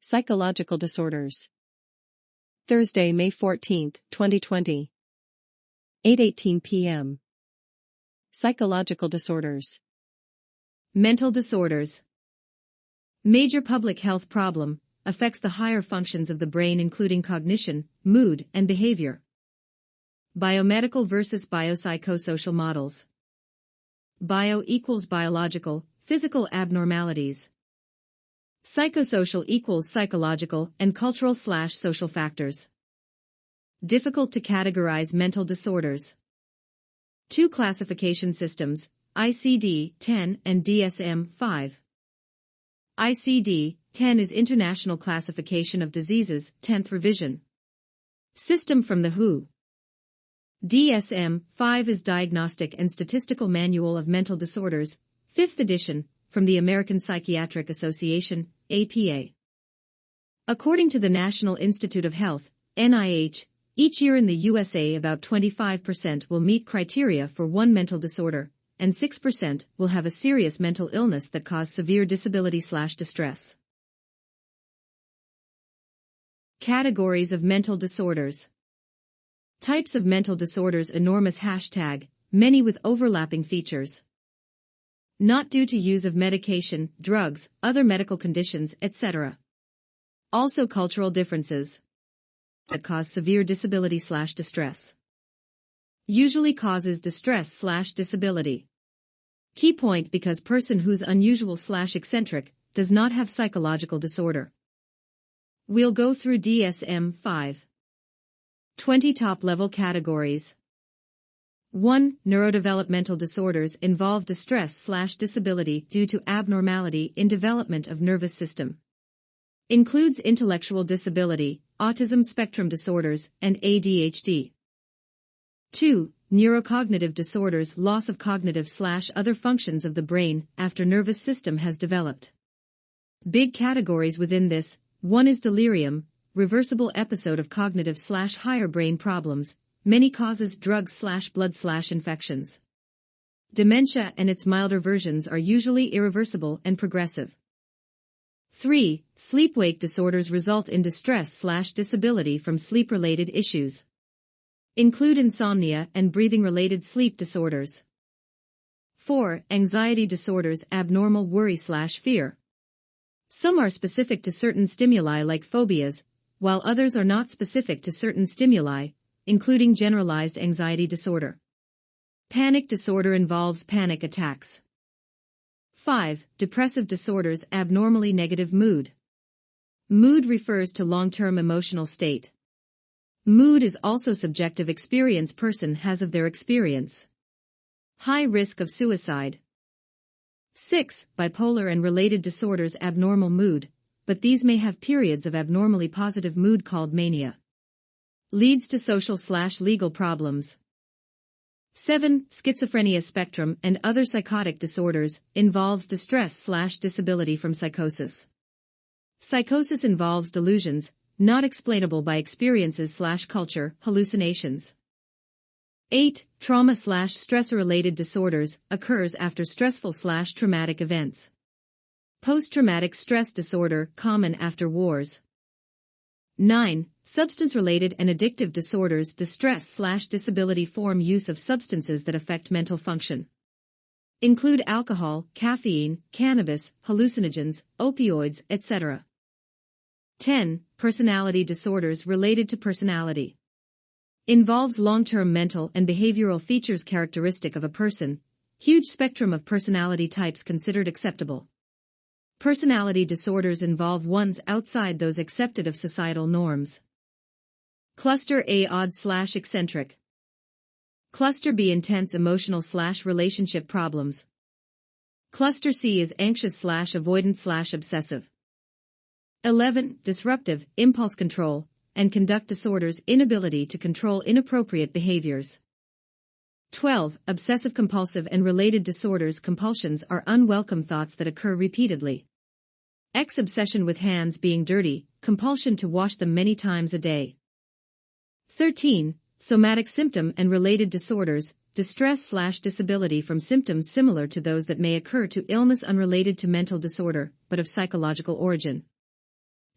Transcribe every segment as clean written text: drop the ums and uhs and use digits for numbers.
Psychological disorders. Thursday, May 14, 2020. 8:18 p.m. Psychological disorders. Mental disorders. Major public health problem, affects the higher functions of the brain including cognition, mood, and behavior. Biomedical versus biopsychosocial models. Bio equals biological, physical abnormalities. Psychosocial equals psychological and cultural/social factors. Difficult to categorize mental disorders. Two classification systems, ICD-10 and DSM-5. ICD-10 is International Classification of Diseases, 10th revision. System from the WHO. DSM-5 is Diagnostic and Statistical Manual of Mental Disorders, 5th edition, from the American Psychiatric Association, APA. According to the National Institute of Health, NIH, each year in the USA about 25% will meet criteria for one mental disorder, and 6% will have a serious mental illness that cause severe disability/distress. Categories of mental disorders. Types of mental disorders. Enormous hashtag, many with overlapping features. Not due to use of medication, drugs, other medical conditions, etc. Also cultural differences that cause severe disability/distress. Usually causes distress/disability. Key point because person who's unusual/eccentric does not have psychological disorder. We'll go through DSM-5. 20 top-level categories. 1. Neurodevelopmental disorders involve distress/disability due to abnormality in development of nervous system. Includes intellectual disability, autism spectrum disorders, and ADHD. 2. Neurocognitive disorders, loss of cognitive/other functions of the brain after nervous system has developed. Big categories within this. 1 is delirium, reversible episode of cognitive/higher brain problems, many causes drugs/blood/infections. Dementia and its milder versions are usually irreversible and progressive. 3. Sleep-wake disorders result in distress/disability from sleep-related issues. Include insomnia and breathing-related sleep disorders. 4. Anxiety disorders, abnormal worry/fear. Some are specific to certain stimuli like phobias, while others are not specific to certain stimuli, including generalized anxiety disorder. Panic disorder involves panic attacks. 5. Depressive disorders, abnormally negative mood. Mood refers to long-term emotional state. Mood is also subjective experience person has of their experience. High risk of suicide. 6. Bipolar and related disorders, abnormal mood, but these may have periods of abnormally positive mood called mania. Leads to social/legal problems. 7. Schizophrenia spectrum and other psychotic disorders, involves distress/disability from psychosis. Psychosis involves delusions, not explainable by experiences/culture, hallucinations. 8. Trauma/stressor-related disorders, occurs after stressful/traumatic events. Post-traumatic stress disorder, common after wars. 9. Substance-related and addictive disorders, distress/disability form use of substances that affect mental function. Include alcohol, caffeine, cannabis, hallucinogens, opioids, etc. 10. Personality disorders related to personality. Involves long-term mental and behavioral features characteristic of a person, huge spectrum of personality types considered acceptable. Personality disorders involve ones outside those accepted of societal norms. Cluster A odd/eccentric. Cluster B intense emotional/relationship problems. Cluster C is anxious/avoidant/obsessive. 11. Disruptive, impulse control, and conduct disorders, inability to control inappropriate behaviors. 12. Obsessive-compulsive and related disorders. Compulsions are unwelcome thoughts that occur repeatedly. Obsession with hands being dirty, compulsion to wash them many times a day. 13. Somatic symptom and related disorders, distress/disability from symptoms similar to those that may occur to illness unrelated to mental disorder, but of psychological origin.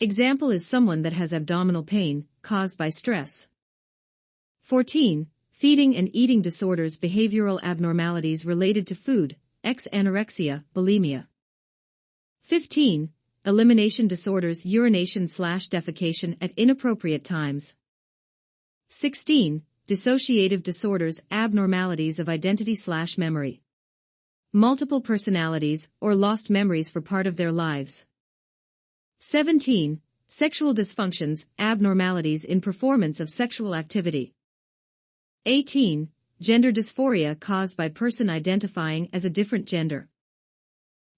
Example is someone that has abdominal pain, caused by stress. 14. Feeding and eating disorders, behavioral abnormalities related to food, anorexia, bulimia. 15. Elimination disorders, urination/defecation at inappropriate times. 16. Dissociative disorders, abnormalities of identity/memory. Multiple personalities, or lost memories for part of their lives. 17. Sexual dysfunctions, abnormalities in performance of sexual activity. 18. Gender dysphoria caused by person identifying as a different gender.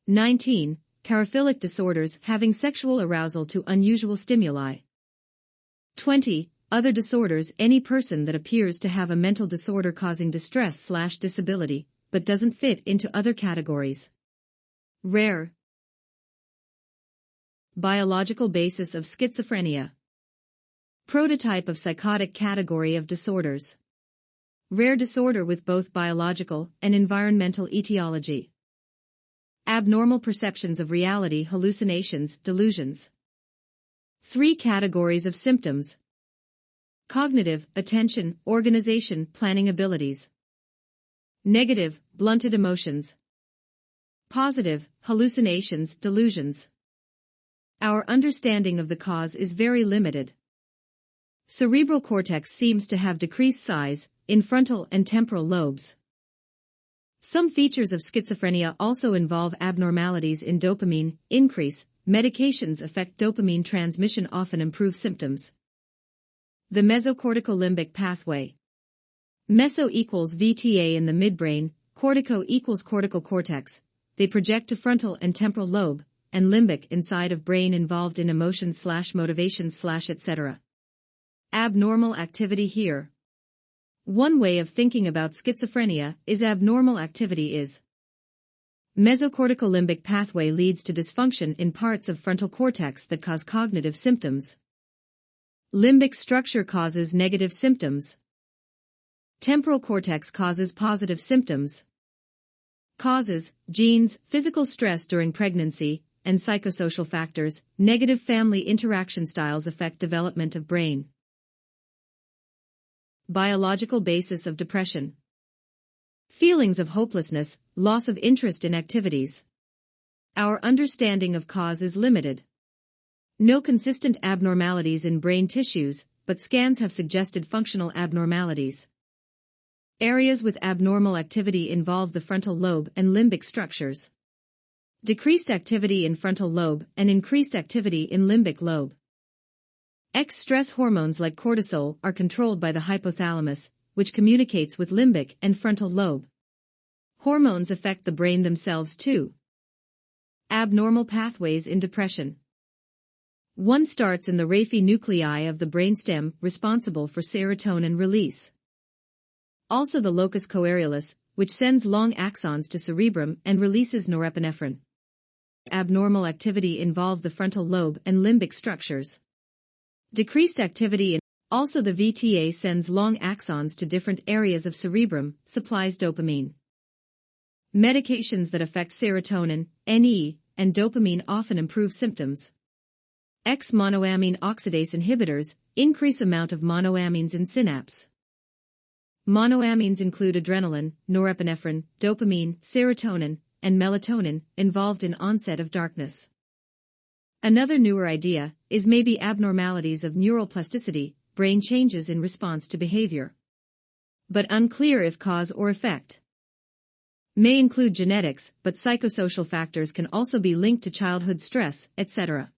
19. Paraphilic disorders, having sexual arousal to unusual stimuli. 20. Other disorders, any person that appears to have a mental disorder causing distress/disability, but doesn't fit into other categories. Rare. Biological basis of schizophrenia. Prototype of psychotic category of disorders. Rare disorder with both biological and environmental etiology. Abnormal perceptions of reality, hallucinations, delusions. 3 categories of symptoms. Cognitive, attention, organization, planning abilities. Negative, blunted emotions. Positive, hallucinations, delusions. Our understanding of the cause is very limited. Cerebral cortex seems to have decreased size in frontal and temporal lobes. Some features of schizophrenia also involve abnormalities in dopamine increase. Medications affect dopamine transmission, often improve symptoms. The mesocorticolimbic pathway. Meso equals VTA in the midbrain, cortico equals cortical cortex. They project to frontal and temporal lobe, and limbic inside of brain involved in emotions/motivations/etc. Abnormal activity here. One way of thinking about schizophrenia is abnormal activity is. Mesocorticolimbic pathway leads to dysfunction in parts of frontal cortex that cause cognitive symptoms. Limbic structure causes negative symptoms. Temporal cortex causes positive symptoms. Causes, genes, physical stress during pregnancy, and psychosocial factors. Negative family interaction styles affect development of brain. Biological basis of depression. Feelings of hopelessness, loss of interest in activities. Our understanding of cause is limited. No consistent abnormalities in brain tissues, but scans have suggested functional abnormalities. Areas with abnormal activity involve the frontal lobe and limbic structures. Decreased activity in frontal lobe and increased activity in limbic lobe. Stress hormones like cortisol are controlled by the hypothalamus, which communicates with limbic and frontal lobe. Hormones affect the brain themselves too. Abnormal pathways in depression. One starts in the raphe nuclei of the brainstem, responsible for serotonin release. Also the locus coeruleus, which sends long axons to cerebrum and releases norepinephrine. Abnormal activity involve the frontal lobe and limbic structures. Decreased activity in also the VTA sends long axons to different areas of cerebrum, supplies dopamine. Medications that affect serotonin, NE, and dopamine often improve symptoms. Monoamine oxidase inhibitors increase amount of monoamines in synapse. Monoamines include adrenaline, norepinephrine, dopamine, serotonin, and melatonin, involved in onset of darkness. Another newer idea is maybe abnormalities of neural plasticity, brain changes in response to behavior. But unclear if cause or effect. May include genetics, but psychosocial factors can also be linked to childhood stress, etc.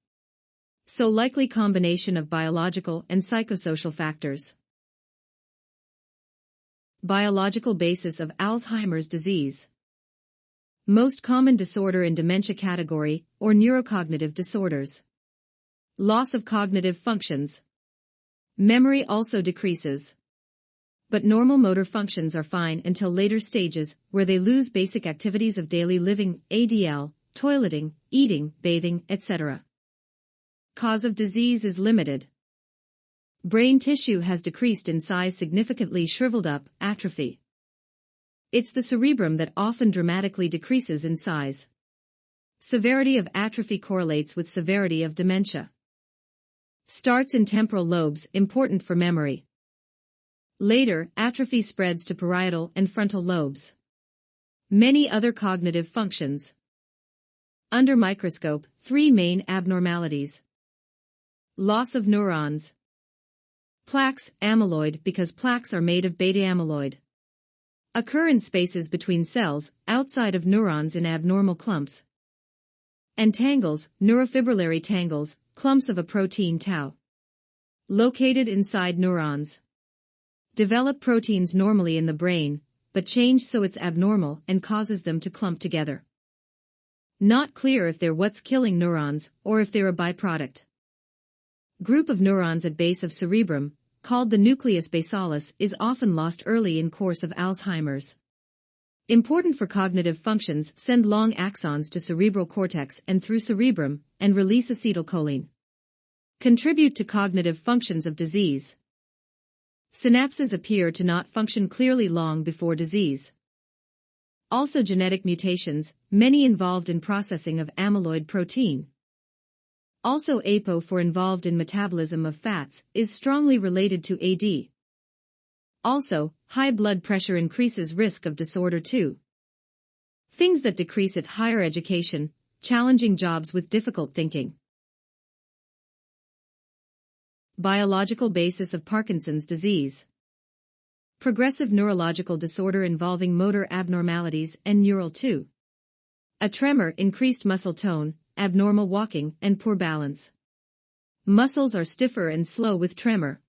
So likely combination of biological and psychosocial factors. Biological basis of Alzheimer's disease. Most common disorder in dementia category, or neurocognitive disorders. Loss of cognitive functions. Memory also decreases. But normal motor functions are fine until later stages, where they lose basic activities of daily living, ADL, toileting, eating, bathing, etc. Cause of disease is limited. Brain tissue has decreased in size, significantly shriveled up, atrophy. It's the cerebrum that often dramatically decreases in size. Severity of atrophy correlates with severity of dementia. Starts in temporal lobes, important for memory. Later, atrophy spreads to parietal and frontal lobes. Many other cognitive functions. Under microscope, 3 main abnormalities. Loss of neurons. Plaques, amyloid, because plaques are made of beta-amyloid. Occur in spaces between cells, outside of neurons in abnormal clumps. And tangles, neurofibrillary tangles, clumps of a protein tau. Located inside neurons. Develop proteins normally in the brain, but change so it's abnormal and causes them to clump together. Not clear if they're what's killing neurons, or if they're a byproduct. Group of neurons at base of cerebrum, called the nucleus basalis, is often lost early in course of Alzheimer's. Important for cognitive functions, send long axons to cerebral cortex and through cerebrum, and release acetylcholine. Contribute to cognitive functions of disease. Synapses appear to not function clearly long before disease. Also genetic mutations, many involved in processing of amyloid protein. Also APO for involved in metabolism of fats, is strongly related to AD. Also, high blood pressure increases risk of disorder too. Things that decrease at higher education, challenging jobs with difficult thinking. Biological basis of Parkinson's disease. Progressive neurological disorder involving motor abnormalities and neural too. A tremor, increased muscle tone, abnormal walking, and poor balance. Muscles are stiffer and slow with tremor.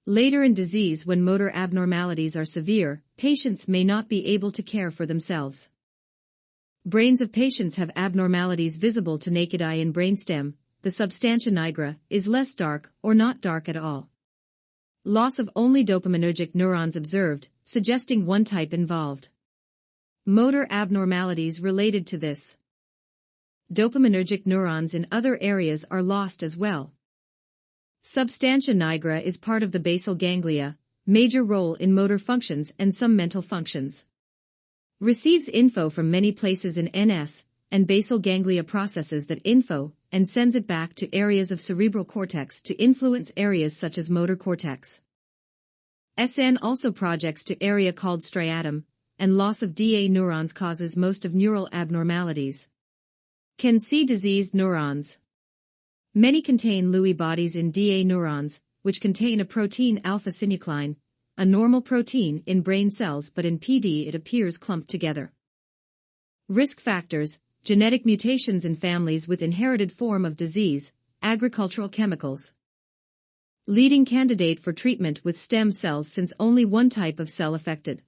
Later in disease, when motor abnormalities are severe, patients may not be able to care for themselves. Brains of patients have abnormalities visible to naked eye in brainstem. The substantia nigra is less dark or not dark at all. Loss of only dopaminergic neurons observed, suggesting one type involved. Motor abnormalities related to this. Dopaminergic neurons in other areas are lost as well. Substantia nigra is part of the basal ganglia, major role in motor functions and some mental functions. Receives info from many places in NS, and basal ganglia processes that info, and sends it back to areas of cerebral cortex to influence areas such as motor cortex. SN also projects to area called striatum, and loss of DA neurons causes most of neural abnormalities. Can see diseased neurons. Many contain Lewy bodies in DA neurons, which contain a protein alpha-synuclein, a normal protein in brain cells, but in PD it appears clumped together. Risk factors, genetic mutations in families with inherited form of disease, agricultural chemicals. Leading candidate for treatment with stem cells since only one type of cell affected.